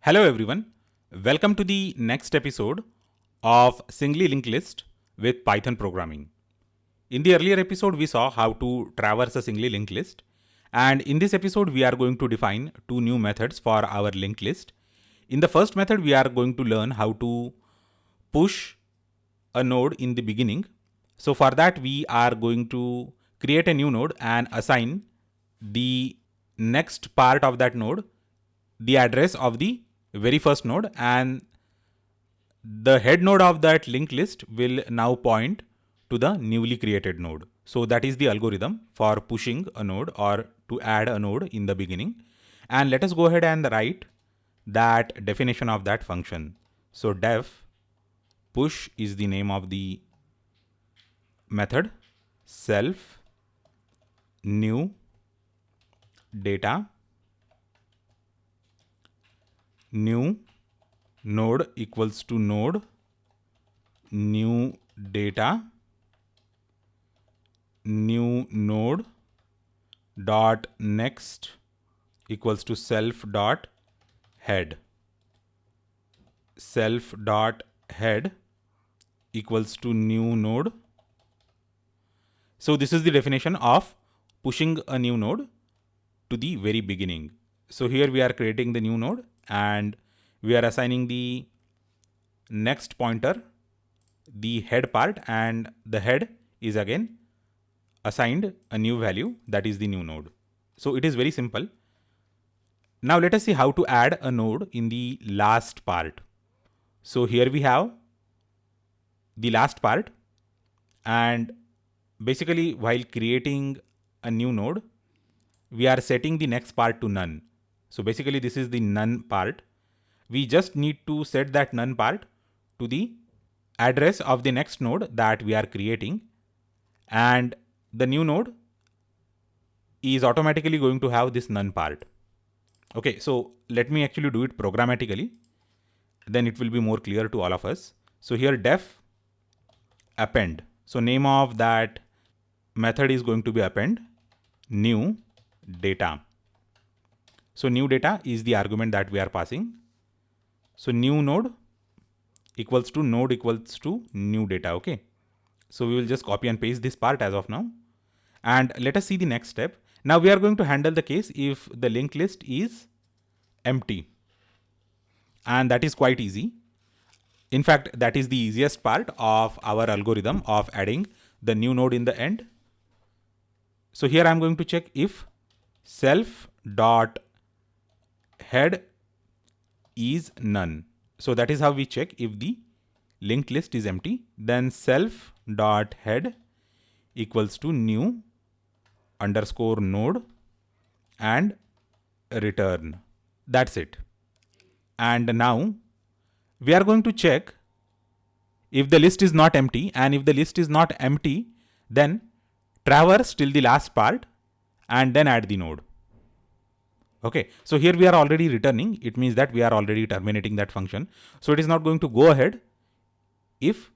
Hello everyone, welcome to the next episode of Singly Linked List with Python programming. In the earlier episode we saw how to traverse a singly linked list, and in this episode we are going to define two new methods for our linked list. In the first method we are going to learn how to push a node in the beginning. So for that we are going to create a new node and assign the next part of that node the address of the very first node, and the head node of that linked list will now point to the newly created node. So that is the algorithm for pushing a node or to add a node in the beginning. And let us go ahead and write that definition of that function. So def push is the name of the method, self new data new node equals to node new data new node dot next equals to self dot head equals to new node. So this is the definition of pushing a new node to the very beginning. So here we are creating the new node and we are assigning the next pointer the head part, and the head is again assigned a new value, that is the new node. So it is very simple. Now let us see how to add a node in the last part. So here we have the last part, and basically while creating a new node we are setting the next part to none. So basically this is the none part. We just need to set that none part to the address of the next node that we are creating, and the new node is automatically going to have this none part. Okay, so let me actually do it programmatically, then it will be more clear to all of us. So here def append. So name of that method is going to be append new data. So new data is the argument that we are passing. So new node equals to new data. Okay. So we will just copy and paste this part as of now. And let us see the next step. Now we are going to handle the case if the linked list is empty. And that is quite easy. In fact, that is the easiest part of our algorithm of adding the new node in the end. So here I'm going to check if self dot head is none. So that is how we check if the linked list is empty. Then self dot head equals to new underscore node and return. That's it. And now we are going to check if the list is not empty, and if the list is not empty, then traverse till the last part and then add the node. Okay, so here we are already returning. It means that we are already terminating that function. So it is not going to go ahead if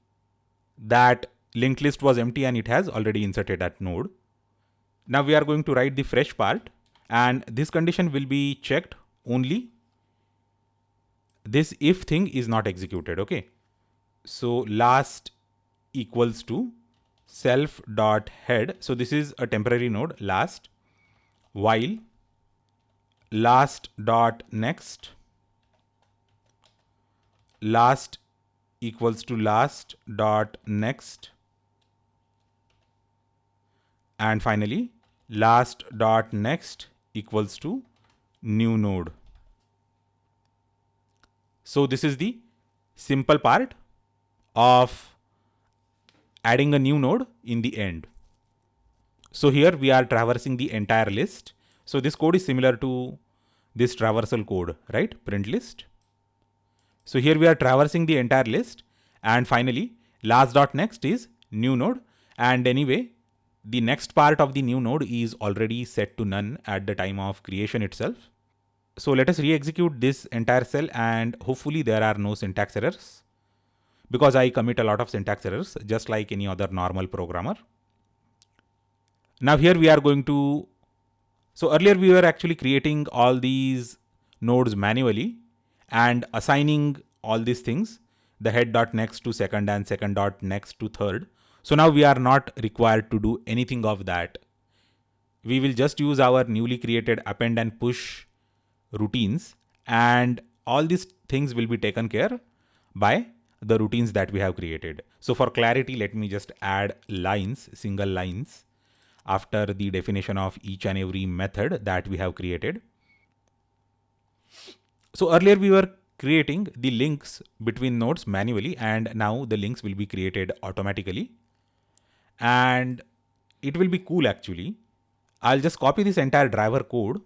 that linked list was empty and it has already inserted that node. Now we are going to write the fresh part, and this condition will be checked only this if thing is not executed. Okay, so last equals to self dot head. So this is a temporary node last, while last dot next last equals to last dot next, and finally last dot next equals to new node. So this is the simple part of adding a new node in the end. So here we are traversing the entire list. So this code is similar to this traversal code, right? Print list. So here we are traversing the entire list, and finally last dot next is new node, and anyway the next part of the new node is already set to none at the time of creation itself. So let us re-execute this entire cell, and hopefully there are no syntax errors, because I commit a lot of syntax errors just like any other normal programmer. Now here we are going to, so earlier we were actually creating all these nodes manually, and assigning all these things, the head dot next to second and second dot next to third. So now we are not required to do anything of that. We will just use our newly created append and push routines, and all these things will be taken care by the routines that we have created. So for clarity, let me just add lines, single lines, after the definition of each and every method that we have created. So earlier we were creating the links between nodes manually, and now the links will be created automatically. And it will be cool actually. I'll just copy this entire driver code,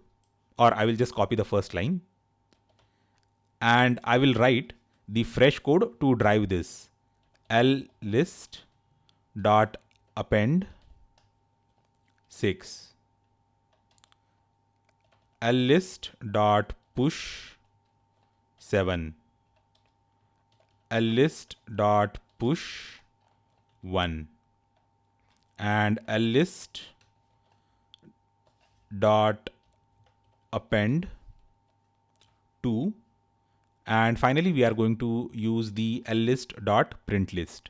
or I will just copy the first line, and I will write the fresh code to drive this list dot append 6, list dot push 7, list dot push 1, and list dot append 2, and finally we are going to use the list dot print list.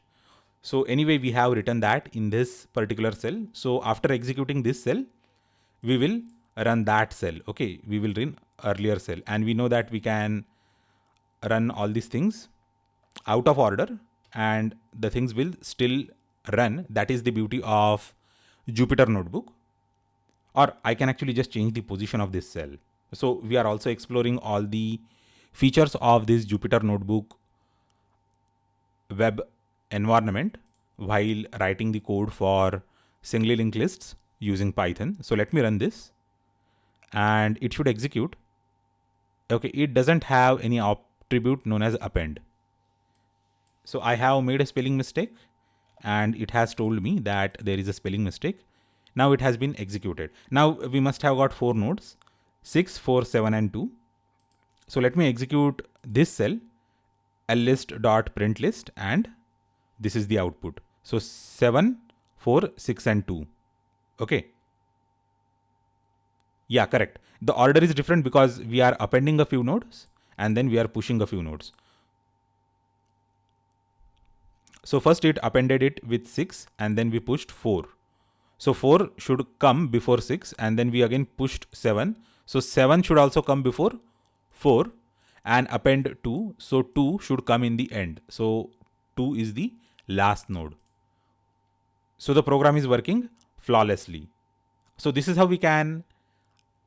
So anyway, we have written that in this particular cell. So after executing this cell, we will run that cell. Okay, we will run earlier cell, and we know that we can run all these things out of order and the things will still run. That is the beauty of Jupyter Notebook. Or I can actually just change the position of this cell. So we are also exploring all the features of this Jupyter Notebook web environment while writing the code for singly linked lists using Python. So let me run this and it should execute. Okay, it doesn't have any attribute known as append. So I have made a spelling mistake and it has told me that there is a spelling mistake. Now it has been executed. Now we must have got 4 nodes, 6, 4, 7 and 2. So let me execute this cell, list.printlist, and this is the output. So 7, 4, 6 and 2. Okay. Yeah, correct. The order is different because we are appending a few nodes and then we are pushing a few nodes. So first it appended it with 6 and then we pushed 4. So 4 should come before 6 and then we again pushed 7. So 7 should also come before 4 and append 2. So 2 should come in the end. So 2 is the last node. So the program is working flawlessly. So this is how we can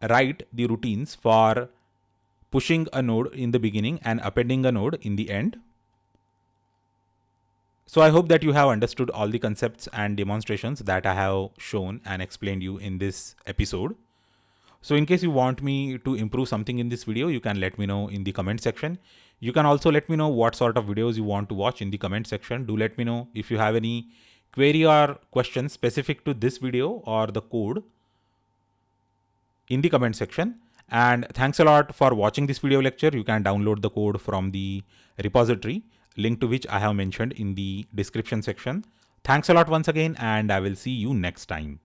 write the routines for pushing a node in the beginning and appending a node in the end. So I hope that you have understood all the concepts and demonstrations that I have shown and explained you in this episode. So in case you want me to improve something in this video, you can let me know in the comment section. You can also let me know what sort of videos you want to watch in the comment section. Do let me know if you have any query or question specific to this video or the code in the comment section. And thanks a lot for watching this video lecture. You can download the code from the repository, link to which I have mentioned in the description section. Thanks a lot once again, and I will see you next time.